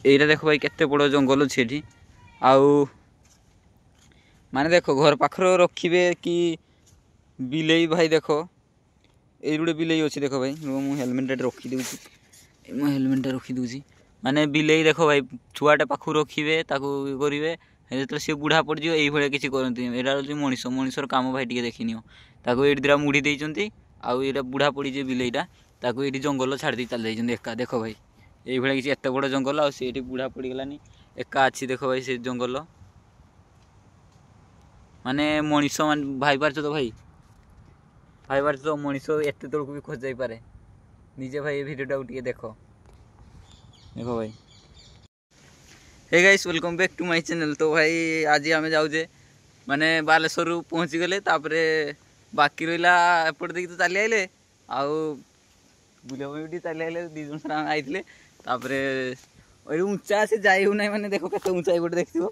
एटा देख भाई केते बड़ जंगल अच्छे ये आउ माने देखो घर पाखर रखिए कि बिलेई भाई देख ये गोटे बिलेई अच्छी देख भाई मुझे हेलमेट रखीदे मु हेलमेट रखीदे माने बिलेई देख भाई छुआटे पाखु रखिए करेंगे जो सी बुढ़ा पड़ जाए ये किसी करती यहाँ मनीष मनीषर कम भाई टे देखनी ये दिरा मुड़ी देती आउ ये बुढ़ा पड़ी जे बिलेईटा ताकू ये जंगल छाड़ी दे चल जाइए एका देख भाई ये किसी एत बड़ जंगल आ सी बुढ़ा पड़गलानी एका अच्छी देख भाई से जंगल माने मनीष मान भाई पार्छ तो भाई पार्छ तो मनीष एत तौक भी खोज जापे निजे भाई भिडियो टे देख देखो भाई hey guys welcome back to my channel. तो भाई आज आम जाऊे माने बालेश्वर पहुँची गले बाकी रहा एपट देखिए तो चली आइले आउ बुले चली आइले दी जन सारा आईते उच्चा से जाई ना माने देखो केते उच्चा एपटे देखो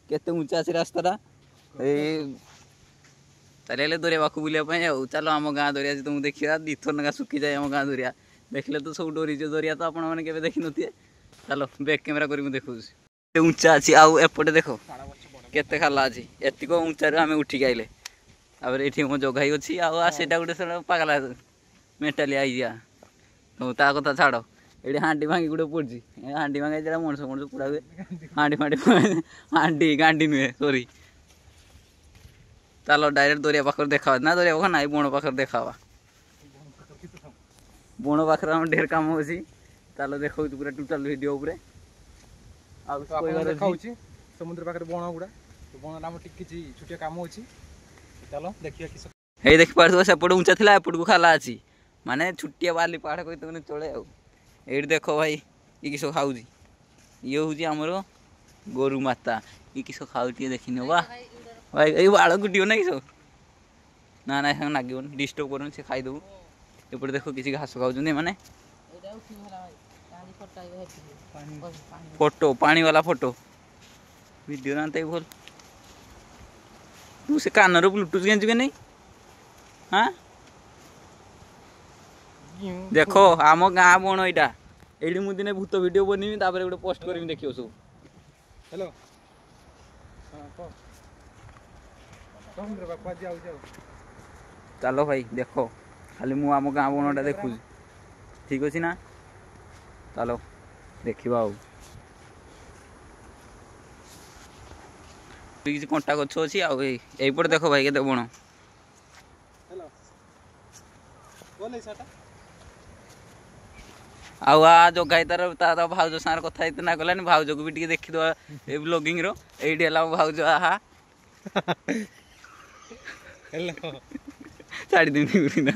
केते उच्चा से रास्ता चली आइले दरिया पाक बुलापाई चलो आम गाँ दरिया तुम देखा दी थर ना सुखी जाए आम गाँ दरिया देखले तो सब डरी दरिया तो आपण मैंने देखी नी चलो बैक कैमेरा कर देखो उच्चा अच्छी आउ एपटे देख केते खाला अच्छी एतिक उच्चारू आम उठिक आइले ये मो जगाई अच्छी आटा गोटे पागला मेटाली आई ता कथा छाड़ ये हाँडी भांगी गोटे पड़ी हाँडी भांगी जरा मनीष मनीष पुड़ा हुए हाँडी फाँडी हाँडी गांडी नुहे सॉरी चलो डायरेक्ट दरिया पाखर देखा ना दरिया पाख ना बण पाखर देखा बण पाखर आम ढेर कम अच्छी चलो देखा पूरा टोटाल वीडियो उपरे समुद्र पाखे बण गुड़ा बण आम किसी छुटिया कम अच्छी चलो देखिए ये देख पार्थ सेपट उंचा था एपट को खाला अच्छी माने छुटिया बाली पहाड़ कहते चले ये देख भाई ये किस खाऊ ये हूँ आमर गोरु माता ये किस खाऊ देखनी वाह भाई ये बाड़ गुटियो ना किस ना ना नागे डिस्टर्ब कर से खाईदेबू एपटे देख किसी घास खाऊ माने फोटो पानी वाला फोटो वीडियो ना भल तू से कान ब्लूटूथ गेंजु के नहीं हाँ देखो आम गाँ बण यहाँ ये मुझे भूत वीडियो बनमी गोटे पोस्ट करमी देखियो सब हेलो चलो भाई देखो खाली मु आम गाँ बनटा देखु ठीक अच्छे ना चलो देखा किसी कंटा गछ अच्छी आईपटे देख भाई के बण आ जगाई तार भाउज सागर कथा ना गलानी भाउज को भी देखीद ए ब्लॉगिंग रो ये भाउज आहा छाड़ी देनी ना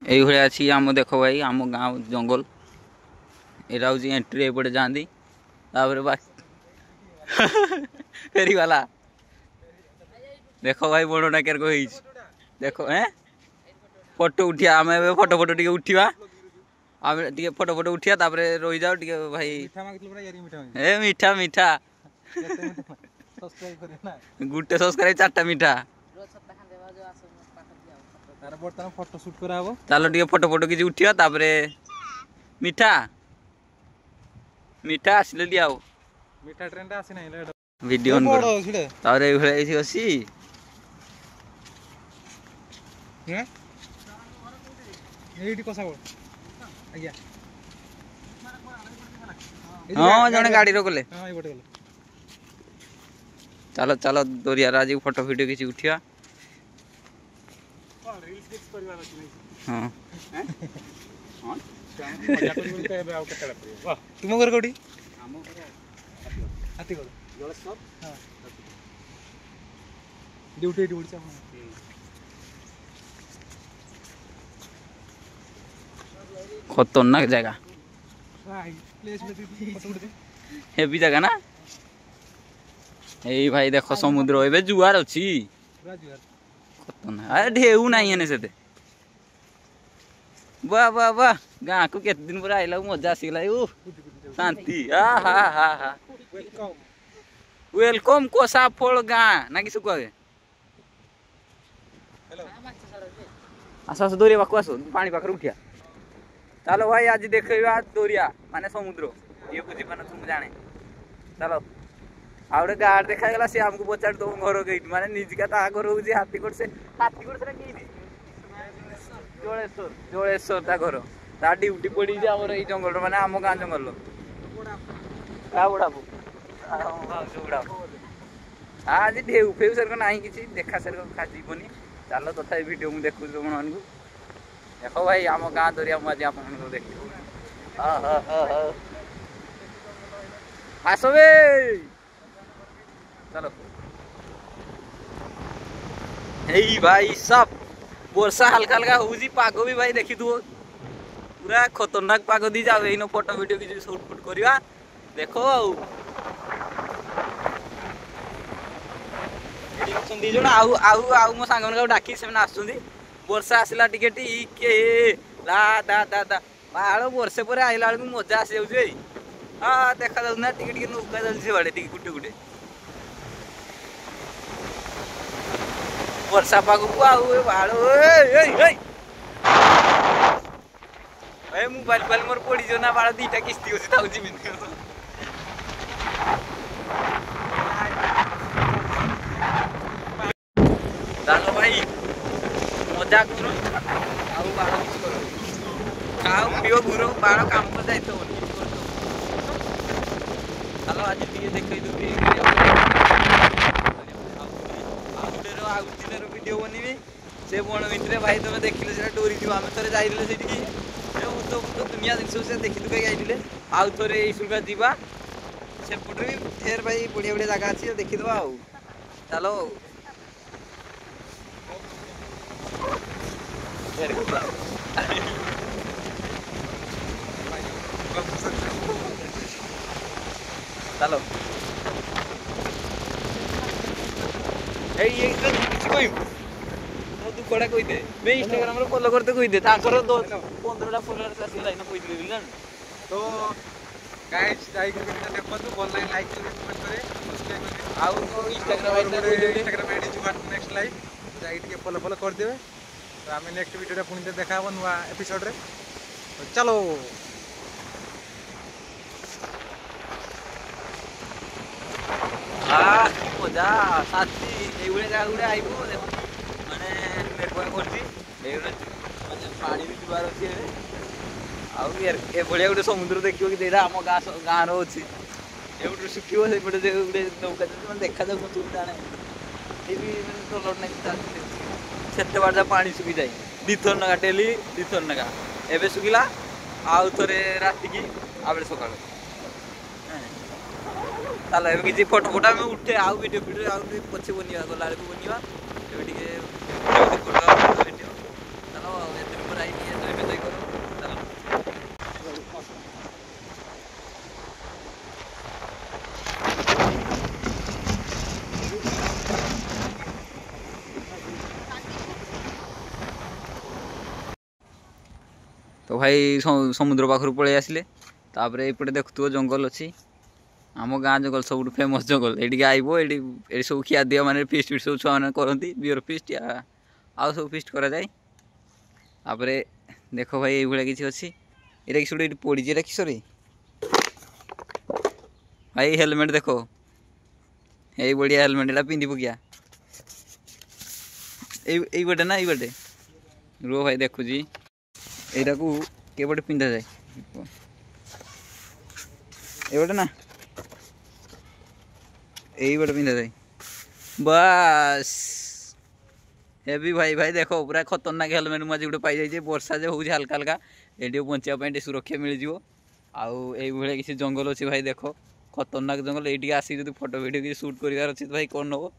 ये अच्छी आम देख भाई आम गाँव जंगल यहाँ हूँ एंट्री एपटे जाती फेरी वाला देख भाई बड़ा केर देख फोटो उठिया आम फोटो फोटो टे उठा आम टे फोटो फोटो उठिया रही जाओ टे भाई ए मीठा मीठा गुटे सब्सक्राइब 4टा मीठा फोटो शूट करा चलो टे फोटो फोटो किसी उठा मीठा मीठा आसले दिया मीठा ट्रेन टा आसी नहीं वीडियो ऑन कर तारे एही अछि हैं एडी कोसा बोल आज्ञा हां जने गाड़ी रोकले हां ए बटे गले चलो चलो दरिया राजी फोटो वीडियो किसी उठिया रील्स फिक्स करवा अछि हां हां मजा करी तो एबे आउ केतला पड़ियो वाह तुम घर कोडी हम घर हाथी घर जलस्तर हां ड्यूटी ड्यूटी से खतरनाक जगह हेवी जगह ना यही भाई देख समुद्र ए जुआर अच्छी खतरनाक अरे ढेउ नहीं है से वाह वाह वाह गाँ को केते दिन पर आइला मजा आसीगला शांति हा हा हा वेलकम कोसा फल गाँ ना कि कहे आस आस दरिया पाखु आस पानी पाखर उठिया चलो भाई आज देखा दरिया माने समुद्र ये बुझी पान तुम जाने चलो आ गोटे गार्ड देखागला सी आमको पचार तुम घर कई माने निजिका ता घर हूँ हाथीकोट से जोड़ेश्वर जोड़ेश्वर ता घर ता ड्यूटी पड़ी आमर ये जंगल माने आम गाँ जंगल बुढ़ापू आज ढेउ फेउ सर ना कि देखा सर जीवनी चलो तथा भिड मुझे देखु तुम मान देख भाई आम गाँ दरिया मुझे आप देख आस बे चलो हे भाई सब वर्षा हल्का हल्का हो पाग भी भाई देखी तु पूरा खतरनाक पाग दी जाओ इन फोटो वीडियो किसी शूट फुट करवा देख दिज मो सांग मान डाक से आसुँच वर्षा आसला टिके ला दा दा दा बाड़ वर्षे पर आइला बेलू मजा आसी जाऊे हाँ देखा जाऊ ना टिके नौका जाऊँगी बाड़े टिके गुटे गुटे वर्षा पाग को बाड़ मोबाइल फाइल मोर पड़ी जो ना बाड़ दीटा किस्ती अच्छी चलो भाई मजा करो बाड़ खाओ पिओ घूर बाड़ काम कर जाए चलो आज देख वीडियो बनवी से बण भितर भाई तुम देखिले से डोरी थी आम थे जाइले से दुनिया जिन देखी दुख जाइले आउ थे सुलगा जावा सेपटे भी फेर भाई बढ़िया बढ़िया जगह अच्छी देखीदे आउ चलो चलो तू कड़ा कही दे मैं इंस्टाग्राम रे फॉलो करते कही दे ताकर 15टा फॉलोअर्स आसी लाइन कही दे बिलन तो गाइस जाई के देखो तो बोल लाइक करे कमेंट करे सब्सक्राइब करे आउ इंस्टाग्राम आईडी जुगाड़ नेक्स्ट लाइव जाई के फॉलो कर देबे तो आम नेक्स्ट वीडियो रे पुणी देखा नुआ एपिसोड रे तो चलो मजा साथी ये जगह गुड़े आईबू माने निर्भर कर पानी भी जीवार अच्छे आया गोटे समुद्र देखिए कि आम गाँव रही ये सुखी से गोटे नौका देखा जाऊ तुम जाने ये कलर नहीं से बार पानी सुखी जाए दीथर नगा डेली दीथर नगा एवं सुखिला आउ थे राति की आबे सका चलो ए किसी फोटो फोटा में उठे आउ वीडियो वीडियो आउ पछे बनवा गला बनवा वीडियो चलो एत पर आई एंजॉय करो चलो तो भाई समुद्र पाखर पलि आसिले तापर एपटे देखुव जंगल अच्छी आम गाँ जंगल सब फेमस जंगल ये आइब ये सब खिया दिया माने फिस्ट फिस्ट सब छुआ मैंने करती बियर फिस्ट या आउ सब फिस्ट करा जाए तापर देख भाई ये किसी अच्छी ये किसी गोटे पड़ी ये किसरे भाई हेलमेट देख ये बढ़िया हेलमेट एटा पिंधि पकिया ये बटे ना ये बटे रुह भाई देखुची यहाँ को केपटे पिंधा जाए ये बटे ना यही बटे पिंधा जाए बस हेवी भाई भाई देखो पूरा खतरनाक हेलमेट मुझे गोटे पाई जाइए वर्षा जो हूँ हल्का हल्का ये बचापी सुरक्षा मिल जाव आउ ये किसी जंगल अच्छी भाई देख खतरनाक जंगल ये आसिक जो फोटो वीडियो किसी सुट करार अच्छे भाई कौन नब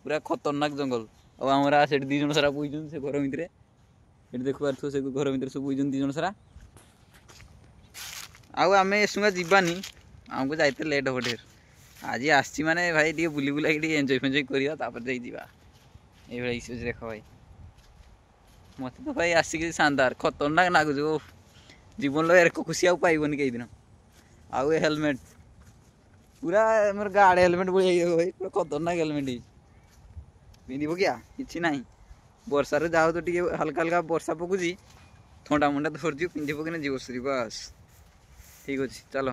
पूरा खतरनाक जंगल और आमरा से दीज सारा बुझुन से घर भितर ये देख पार्थ से घर भितर सब बुझुन दीज सारा आम एसुगा जीवानी आमको जाते लेट हम ढेर आज आसी माने भाई टे बुली बुला एंजॉय फेंजॉय करवा ये देख भाई मत तो भाई आसिक शानदार खतरनाक लगुच जीवन एरक खुशी आउ पाइबनी कई दिन आउ हेलमेट पूरा मोर गार्ड हेलमेट बढ़िया भाई पूरा खतरनाक हेलमेट पिंधब क्या कि ना ବର୍ଷାରେ ଯାଉ ତ ଟିକେ ହାଲକା ହାଲକା ବର୍ଷା ପକଉଛି ଥଣ୍ଡା ମଣ୍ଡା ଧରିଯିବ ପିନ୍ଧି ପକେଇନା ଯିବ ଶ୍ରୀ ବାସ୍ ଠିକ୍ ଅଛି ଚାଲ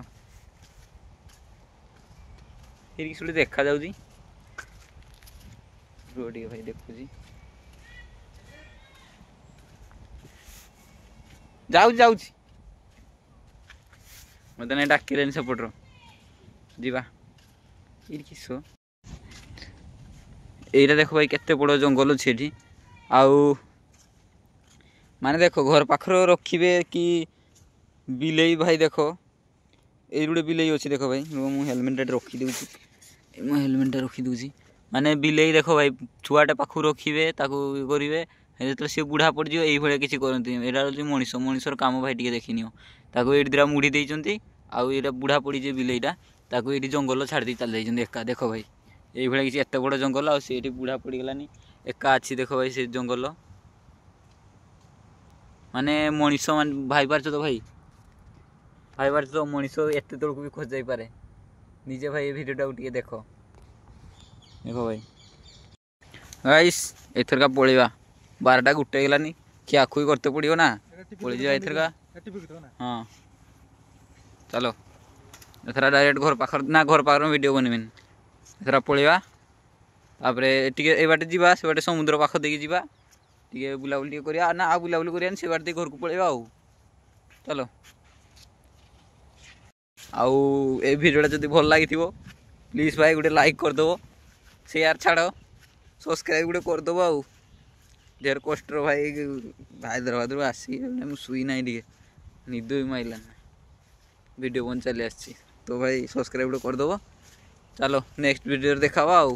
ଏଇଠି କିଛି ଗୋଟେ ଦେଖାଯାଉଛି ରୁହ ଟିକେ ଭାଇ ଦେଖୁଛି ଯାଉଛି ମୋତେ ନାଇଁ ଡାକିଲେନି ସେପଟର ଯିବା ଏଇଠି କିସ এইটা দেখো ভাই কেতে বড় জঙ্গল ଅଛି ଏଠି ଆଉ ମାନେ ଦେଖ ଘର ପାଖରେ ରଖିବେ କି ବିଲେଇ ଭାଇ ଦେଖ ଏଇ ଗୋଟେ ବିଲେଇ ଅଛି ଦେଖ ଭାଇ ମୁଁ ହେଲମେଟଟା ରଖିଦେଉଛି ମୁଁ ହେଲମେଟଟା ରଖିଦେଉଛି ମାନେ ବିଲେଇ ଦେଖ ଭାଇ ଛୁଆଟା ପାଖକୁ ରଖିବେ ତାକୁ କରିବେ ଯେତେବେଳେ ସେ ବୁଢ଼ା ପଡ଼ିଯିବ ଏଇଭଳିଆ କିଛି କରନ୍ତି ଏଇଟା ହେଉଛି ମଣିଷର କାମ ଭାଇ ଟିକେ ଦେଖିନିଅ ତାକୁ ଏଇଠି ଦିଟା ମୁଢ଼ି ଦେଇଛନ୍ତି ଆଉ ଏଇଟା ବୁଢ଼ା ପଡ଼ିଯିବ ବିଲେଇଟା ତାକୁ ଏଇଠି ଜଙ୍ଗଲ ଛାଡ଼ି ଦେଇ ଚାଲି ଯାଇଛନ୍ତି ଏକା ଦେଖ ଭାଇ এইভাবে কিছু এত বড় জঙ্গল আর সেটি বুড়া পড়িগলানি একা আছে দেখো ভাই সে জঙ্গল মানে মଣିষ মানে ভাই পারছো তো ভাই পারছো তো মଣିষ এত তলকু বি খোঁজ যাইপারে নিজে ভাই এই ভিডিওটাকে টিকে দেখো দেখো ভাই গাইস এথরকা পড়িবা 12টা গুটে গলানি খিয়াখুই করতে পড়িব না পড়ি যাওয়া এথরকা হ্যাঁ চলো এথরা ডাইরেক্ট ঘর পাখর না ঘর পাখর ভিডিও বনিবেন এথরা পড়িবা তাপরে টিকে এই বাটে ଯିବା ସେ ବାଟେ ସମୁଦ୍ର ପାଖ ଦେଇକି ଯିବା ଟିକେ ବୁଲାବୁଲି ଟିକେ କରିବା ନା ଆଉ ବୁଲାବୁଲି କରିବାନି ସେ ବାଟେ ଦେଇ ଘରକୁ ପଳେଇବା ଆଉ ଚାଲ ଆଉ এই ଭିଡ଼ିଓଟା ଯଦି ଭଲ ଲାଗିଥିବ ପ୍ଲିଜ୍ ଭାଇ ଗୋଟେ ଲାଇକ୍ କରିଦେବ ସେୟାର ଛାଡ଼ ସବସ୍କ୍ରାଇବ୍ ଗୋଟେ କରିଦେବ ଆଉ ଢେର କଷ୍ଟର ଭାଇ ହାଇଦ୍ରାବାଦରୁ ଆସିକି ମୁଁ ଶୋଇ ନାହିଁ ଟିକେ ନିଦ ବି ମାଇଲାନି ଭିଡ଼ିଓ ବନି ଚାଲି ଆସିଛି ତ ଭାଇ ସବସ୍କ୍ରାଇବ୍ ଗୋଟେ କରିଦେବ ଚାलो ନେକ୍ସଟ ଭିଡ଼ିଓରେ ଦେଖାବା ଆଉ